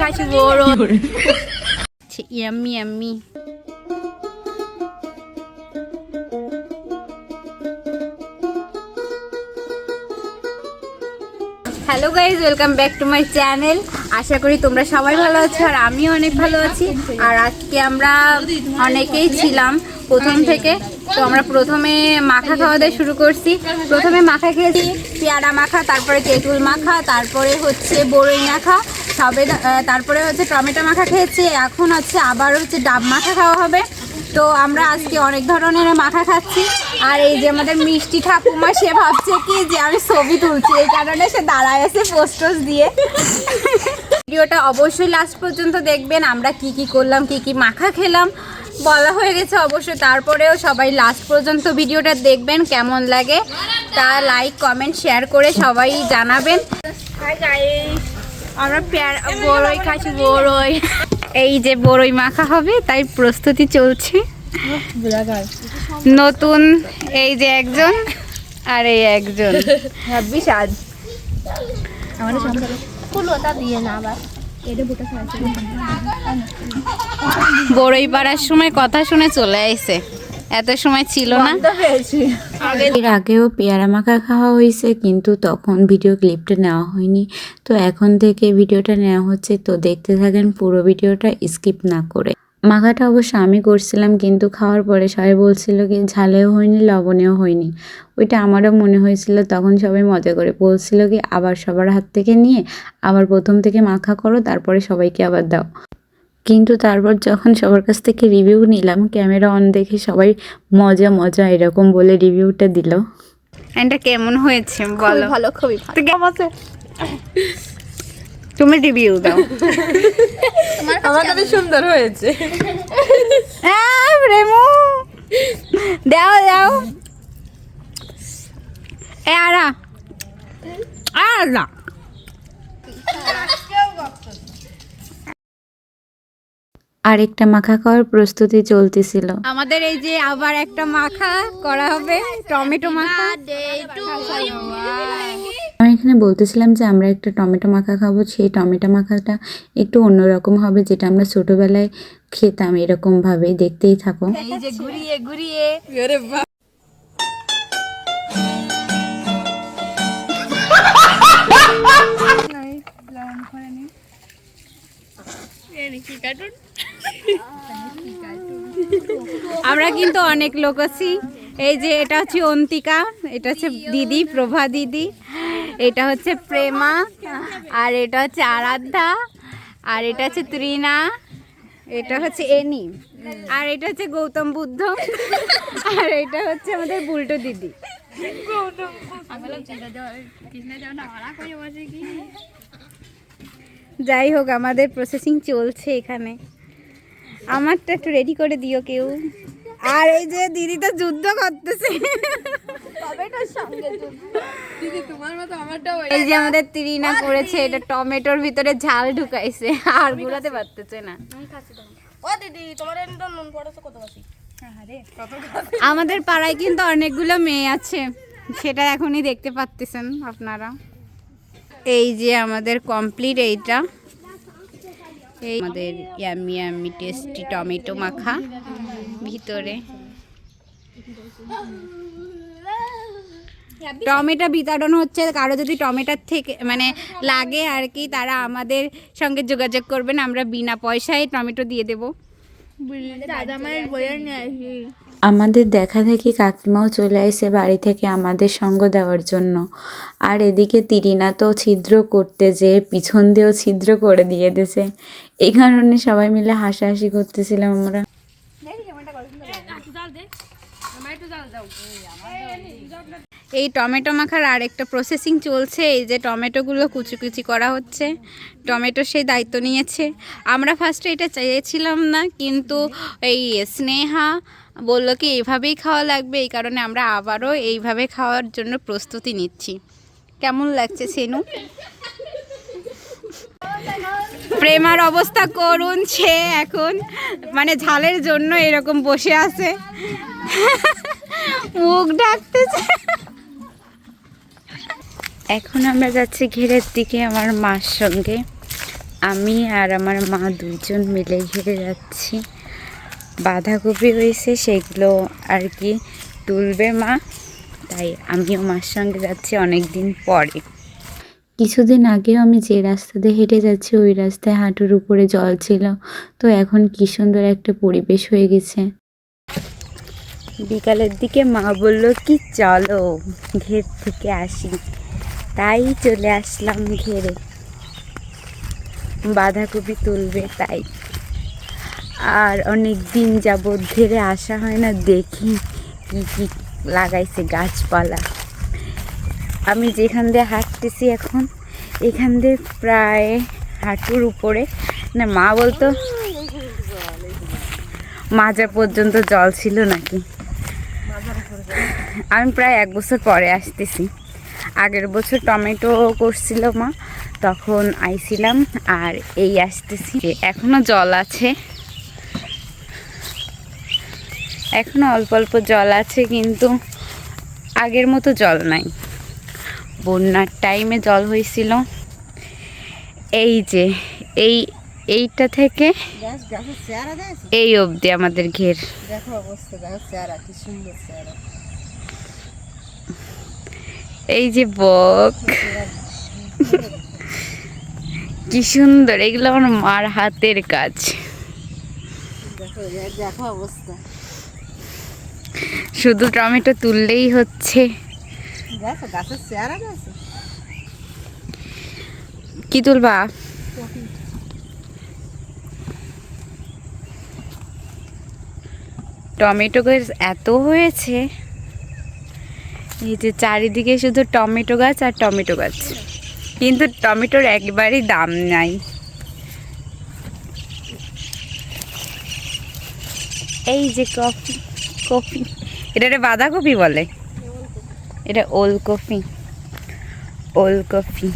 খাচ্ছি বড়ই। Yummy yummy. Hello guys, welcome back to my channel. আশা করি তোমরা সবাই ভালো আছো আর আমিও অনেক ভালো আছি। আর আজকে আমরা অনেকেই ছিলাম প্রথম থেকে, তো আমরা প্রথমে মাখা খাওয়া দাওয়া শুরু করছি। প্রথমে মাখা খেয়েছি, পেয়ারা মাখা, তারপরে তেঁতুল মাখা, তারপরে হচ্ছে বড়ই মাখা, সবে তারপরে হচ্ছে টমেটো মাখা খেয়েছি। এখন হচ্ছে আবার হচ্ছে ডাব মাখা খাওয়া হবে। তো আমরা আজকে অনেক ধরনের মাখা খাচ্ছি। আর এই যে আমাদের মিষ্টি ঠাকুমা, সে ভাবছে কি যে আমি ছবি তুলছি, এই কারণে সে দাঁড়ায় আছে পোস্টোস দিয়ে। ভিডিওটা অবশ্যই লাস্ট পর্যন্ত দেখবেন। আমরা কি কি করলাম, কি কি মাখা খেলাম বলা হয়ে গেছে অবশ্যই, তারপরেও সবাই লাস্ট পর্যন্ত ভিডিওটা দেখবেন। কেমন লাগে তা লাইক কমেন্ট শেয়ার করে সবাই জানাবেন। আমরা বড়ই খাচ্ছি, বড়ই। এই যে বড়ই মাখা হবে, তাই প্রস্তুতি চলছে। নতুন এই যে একজন আর এই একজন সাজ বড়ই পাড়ার সময় কথা শুনে চলে আইছে, এত সময় ছিল না। এর আগেও পেয়ারা মাখা খাওয়া হয়েছে, কিন্তু তখন ভিডিও ক্লিপটা নেওয়া হয়নি। তো এখন থেকে ভিডিওটা নেওয়া হচ্ছে, তো দেখতে থাকেন পুরো ভিডিওটা স্কিপ না করে। মাখাটা অবশ্য আমি করছিলাম, কিন্তু খাওয়ার পরে সবাই বলছিল কি ঝালেও হয়নি, লবণেও হয়নি। ওইটা আমারও মনে হয়েছিল, তখন সবাই মজা করে বলছিল কি আবার সবার হাত থেকে নিয়ে আবার প্রথম থেকে মাখা করো, তারপরে সবাইকে আবার দাও। কিন্তু তারপর যখন সবার কাছ থেকে রিভিউ নিলাম, ক্যামেরা অন দেখে সবাই মজা মজা এরকম বলে রিভিউটা দিল। এটা কেমন হয়েছে বলো? ভালো, খুবই ভালো। তো কেমন আছে? তুমি রিভিউ দাও। আমার কাছে সুন্দর হয়েছে। রেমু দাও দাও। এ আরা আরা আরেকটা মাখা খাওয়ার প্রস্তুতি চলতেছিল। আমাদের এই যে আবার একটা মাখা করা হবে, টমেটো মাখা। আমি এখানে বলতেছিলাম যে আমরা একটা টমেটো মাখা খাবো। সেই টমেটো মাখাটা একটু অন্যরকম হবে, যেটা আমরা ছোটবেলায় খেতাম এরকম ভাবে। দেখতেই থাকো। এই যে ঘুরিয়ে ঘুরিয়ে আমরা কিন্তু অনেক লোক আছি। এই যে এটা হচ্ছে অন্তিকা, এটা হচ্ছে দিদি প্রভা দিদি, এটা হচ্ছে প্রেমা, আর এটা হচ্ছে আরাধ্যা, আর এটা হচ্ছে ত্রিনা, এটা হচ্ছে এনি, আর এটা হচ্ছে গৌতম বুদ্ধ, আর এটা হচ্ছে আমাদের বুলটো দিদি। যাই হোক, আমাদের প্রসেসিং চলছে এখানে। আমারটা একটু রেডি করে দিও কেউ। আর এই যে দিদি তো যুদ্ধ করতেছে। এই যে আমাদের ত্রিনা করেছে, এটা টমেটোর ভিতরে ঝাল ঢুকাইছে আর গুলাতে পারতেছে না। আমাদের পাড়ায় কিন্তু অনেকগুলো মেয়ে আছে, সেটা এখনই দেখতে পাচ্ছেন আপনারা। এই যে আমাদের কমপ্লিট এইটা, এই আমাদের ইয়াম্মি ইয়াম্মি টেস্টি টমেটো মাখা ভিতরে। টমেটো বিতরণ হচ্ছে, কারো যদি টমেটোর থেকে মানে লাগে আর কি, তারা আমাদের সঙ্গে যোগাযোগ করবেন, আমরা বিনা পয়সায় টমেটো দিয়ে দেবো। আমাদের দেখা দেখি কাকিমাও চলে আসে বাড়ি থেকে আমাদের সঙ্গ দেওয়ার জন্য। আর এদিকে তিরিনা তো ছিদ্র করতে যে পিছন দিয়েও ছিদ্র করে দিয়ে দিয়েছে। এই কারণে সবাই মিলে হাসাহাসি করতেছিলাম আমরা। এই টমেটো মাখার আরেকটা প্রসেসিং চলছে। এই যে টমেটোগুলো কুচি কুচি করা হচ্ছে, টমেটো সেই দায়িত্ব নিয়েছে। আমরা ফার্স্টে এটা চেয়েছিলাম না, কিন্তু এই স্নেহা বললো কি এইভাবেই খাওয়া লাগবে, এই কারণে আমরা আবারও এইভাবে খাওয়ার জন্য প্রস্তুতি নিচ্ছি। কেমন লাগছে সেনু? প্রেমার অবস্থা করুন, সে এখন মানে ঝালের জন্য এরকম বসে আছে, মুখ ঢাকতেছে। এখন আমরা যাচ্ছি ঘেরের দিকে আমার মার সঙ্গে। আমি আর আমার মা দুইজন মিলে হেঁটে যাচ্ছি। বাঁধাকপি হয়েছে, সেগুলো আর কি তুলবে মা, তাই আমিও মার সঙ্গে যাচ্ছি অনেক দিন পরে। কিছুদিন আগেও আমি যে রাস্তা দিয়ে হেঁটে যাচ্ছি ওই রাস্তায় হাঁটুর উপরে জল ছিল, তো এখন কি সুন্দর একটা পরিবেশ হয়ে গেছে। বিকালের দিকে মা বলল কি চলো ঘের থেকে আসি, তাই চলে আসলাম ঘেরে। বাঁধাকপি তুলবে তাই। আর অনেক দিন যাবৎ ঘেরে আসা হয় না, দেখি কি কি লাগাইছে গাছপালা। আমি যেখান দিয়ে হাঁটতেছি এখন, এখান দিয়ে প্রায় হাঁটুর উপরে, না মা বলতো মাজা পর্যন্ত জল ছিল নাকি। আমি প্রায় 1 বছর পরে আসতেছি। আগের বছর টমেটো করছিল মা, তখন আইছিলাম, আর এই আসতেছি। এখনো জল আছে, এখনো অল্প অল্প জল আছে, কিন্তু আগের মতো জল নাই। বন্যার টাইমে জল হয়েছিল। এই যে এইটা থেকে এই অবধি আমাদের ঘের। দেখো অবস্থা, দেখো চেহারা কি সুন্দর চেহারা। এই যে বক কি সুন্দর, এগুলো আমার মার হাতের কাজ। দেখো দেখো অবস্থা, শুধু টমেটো তুললেই হচ্ছে। দেখো গাছের চেহারা দেখো। কি তুলবা? টমেটো গাছ এত হয়েছে, এই যে চারিদিকে শুধু টমেটো গাছ আর টমেটো গাছ, কিন্তু টমেটোর একবারই দাম নাই। এই যে কফি কফি, এটা বাঁধাকপি বলে, এটা ওলকপি। ওলকপি।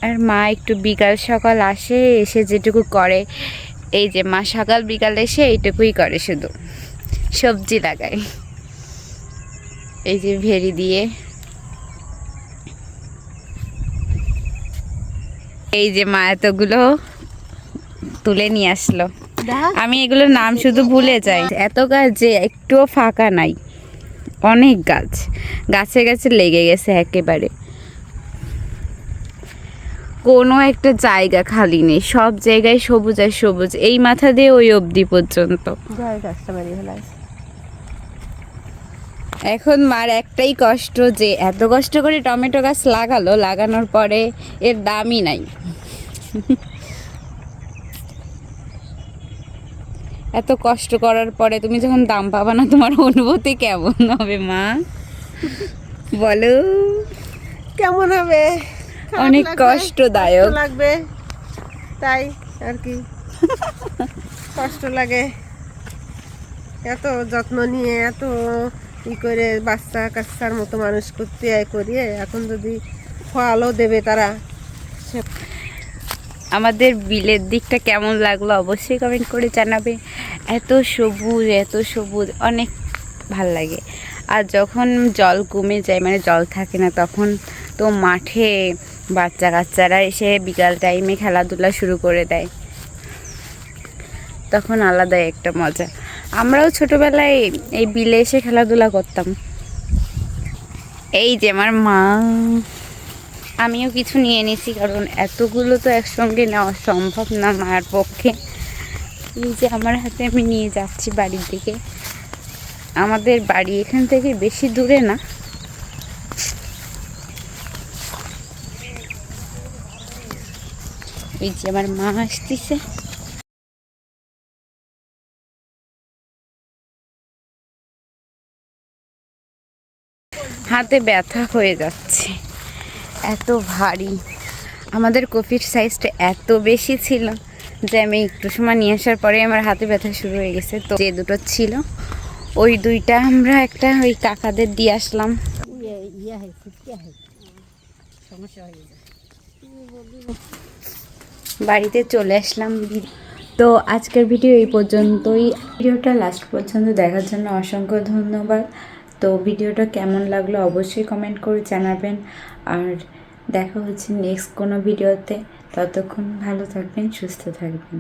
আর মা একটু বিকাল সকাল আসে, এসে যেটুকু করে, এই যে মা সকাল বিকাল এসে এইটুকুই করে, শুধু সবজি লাগায়। এই যে ভেড়ি দিয়ে, এই যে মা এতগুলো তুলে নিয়ে আসলো। আমি এগুলোর নাম শুধু ভুলে যাই। এত গাছ যে একটুও ফাঁকা নাই, অনেক গাছ, গাছে গাছে লেগে গেছে একেবারে। কোনো একটা জায়গা খালি নেই, সব জায়গায় সবুজ আর সবুজ, এই মাথা দিয়ে ওই অবধি পর্যন্ত। এখন মার একটাই কষ্ট, যে এত কষ্ট করে টমেটো গাছ লাগালো, লাগানোর পরে এর দামই নাই। এত কষ্ট করার পরে তুমি যখন দাম পাবা না, তোমার অনুভূতি কেমন হবে মা বলো? কেমন হবে? অনেক কষ্টদায়ক লাগবে, তাই আর কি কষ্ট লাগে। এত যত্ন নিয়ে এত ই করে বাচ্চা কাচ্চার মতো মানুষ করতে করিয়ে, এখন যদি ফলও দেবে তারা। আমাদের বিলের দিকটা কেমন লাগলো অবশ্যই কমেন্ট করে জানাবে। এত সবুজ, এত সবুজ, অনেক ভাল লাগে। আর যখন জল কমে যায়, মানে জল থাকে না, তখন তো মাঠে বাচ্চা কাচ্চারা এসে বিকাল টাইমে খেলাধুলা শুরু করে দেয়, তখন আলাদাই একটা মজা। আমরাও ছোটোবেলায় এই বিলে এসে খেলাধুলা করতাম। এই যে আমার মা, আমিও কিছু নিয়ে নিয়েছি, কারণ এতগুলো তো একসঙ্গে নেওয়া সম্ভব না মায়ের পক্ষে। এই যে আমার হাতে আমি নিয়ে যাচ্ছি বাড়ির দিকে। আমাদের বাড়ি এখান থেকে বেশি দূরে না। এই যে আমার মা আসতেছে। হাতে ব্যথা হয়ে যাচ্ছে, এত ভারী। আমাদের কফির সাইজটা এত বেশি ছিল যে আমি একটু সময় নিয়ে আসার পরে আমার হাতে ব্যথা শুরু হয়ে গেছে। তো যে দুটো ছিল ওই দুইটা আমরা একটা ওই কাকাদের দিয়ে আসলাম। বাড়িতে চলে আসলাম। তো আজকের ভিডিও এই পর্যন্তই। ভিডিওটা লাস্ট পর্যন্ত দেখার জন্য অসংখ্য ধন্যবাদ। তো ভিডিওটা কেমন লাগলো অবশ্যই কমেন্ট করে জানাবেন। আর দেখা হচ্ছে নেক্সট কোনো ভিডিওতে। ততক্ষণ ভালো থাকবেন, সুস্থ থাকবেন।